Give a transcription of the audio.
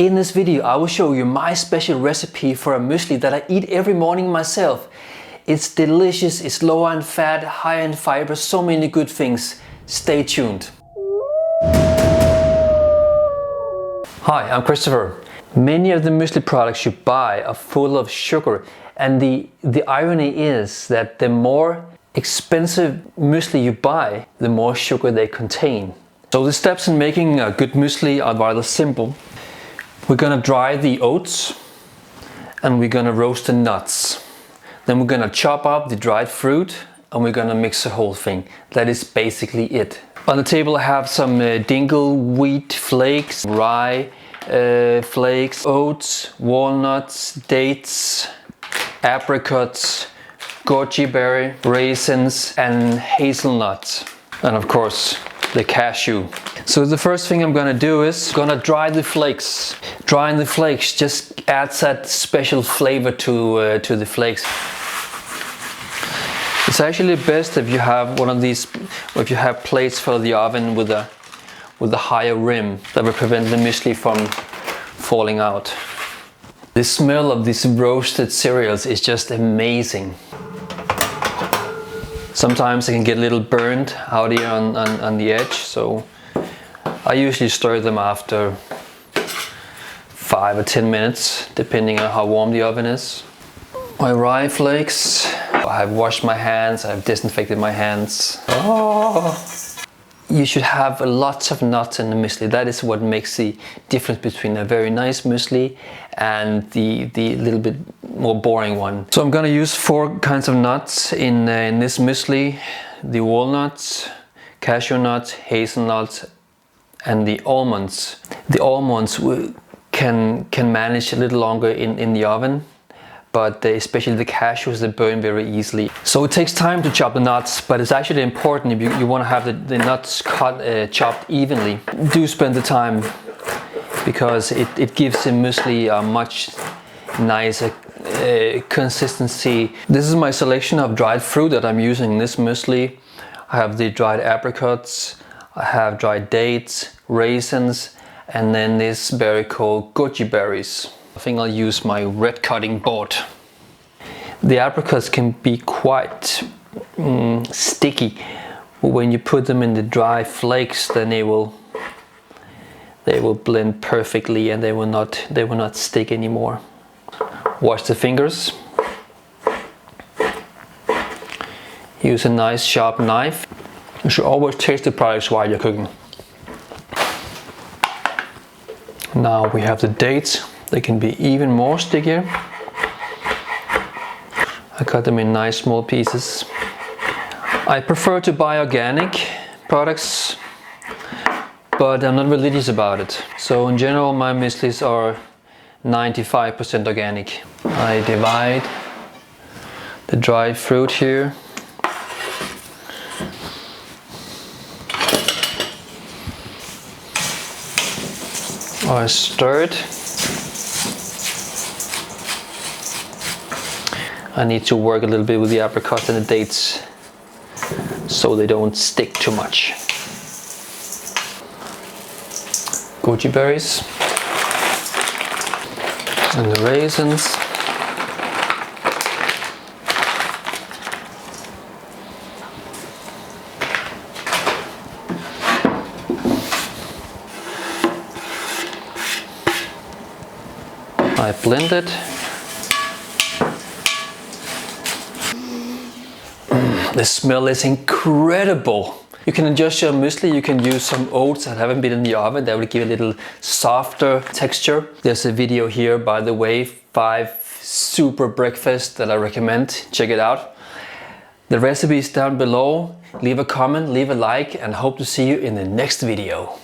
In this video I will show you my special recipe for a muesli that I eat every morning myself. It's delicious, it's low in fat, high in fiber, so many good things. Stay tuned. Hi, I'm Christopher. Many of the muesli products you buy are full of sugar, and the irony is that the more expensive muesli you buy, the more sugar they contain. So the steps in making a good muesli are rather simple. We're gonna dry the oats and we're gonna roast the nuts. Then we're gonna chop up the dried fruit and we're gonna mix the whole thing. That is basically it. On the table I have some dingle wheat flakes, rye flakes, oats, walnuts, dates, apricots, goji berry, raisins and hazelnuts. And of course the cashew. So the first thing I'm gonna do is gonna dry the flakes. Drying the flakes just adds that special flavor to the flakes. It's actually best if you have one of these, or if you have plates for the oven with a higher rim that will prevent the muesli from falling out. The smell of these roasted cereals is just amazing. Sometimes it can get a little burnt out here on the edge, so I usually stir them after 5 or 10 minutes, depending on how warm the oven is. My rye flakes, I have washed my hands, I have disinfected my hands. Oh. You should have lots of nuts in the muesli. That is what makes the difference between a very nice muesli and the little bit more boring one. So I'm gonna use 4 kinds of nuts in this muesli. The walnuts, cashew nuts, hazelnuts and the almonds. The almonds can manage a little longer in the oven, but especially the cashews, they burn very easily. So it takes time to chop the nuts, but it's actually important if you want to have the nuts chopped evenly. Do spend the time, because it gives the muesli a much nicer consistency. This is my selection of dried fruit that I'm using in this muesli. I have the dried apricots, I have dried dates, raisins, and then this berry called goji berries. I think I'll use my red cutting board. The apricots can be quite sticky, but when you put them in the dry flakes, then they will blend perfectly and they will not stick anymore. Wash the fingers. Use a nice sharp knife. You should always taste the products while you're cooking. Now we have the dates. They can be even more stickier. I cut them in nice small pieces. I prefer to buy organic products, but I'm not religious about it. So in general my mueslis are 95% organic. I divide the dried fruit here. I stir it. I need to work a little bit with the apricots and the dates so they don't stick too much. Goji berries and the raisins. I blend it. The smell is incredible. You can adjust your muesli. You can use some oats that haven't been in the oven. That will give a little softer texture. There's a video here, by the way, 5 super breakfasts that I recommend. Check it out. The recipe is down below. Leave a comment, leave a like, and hope to see you in the next video.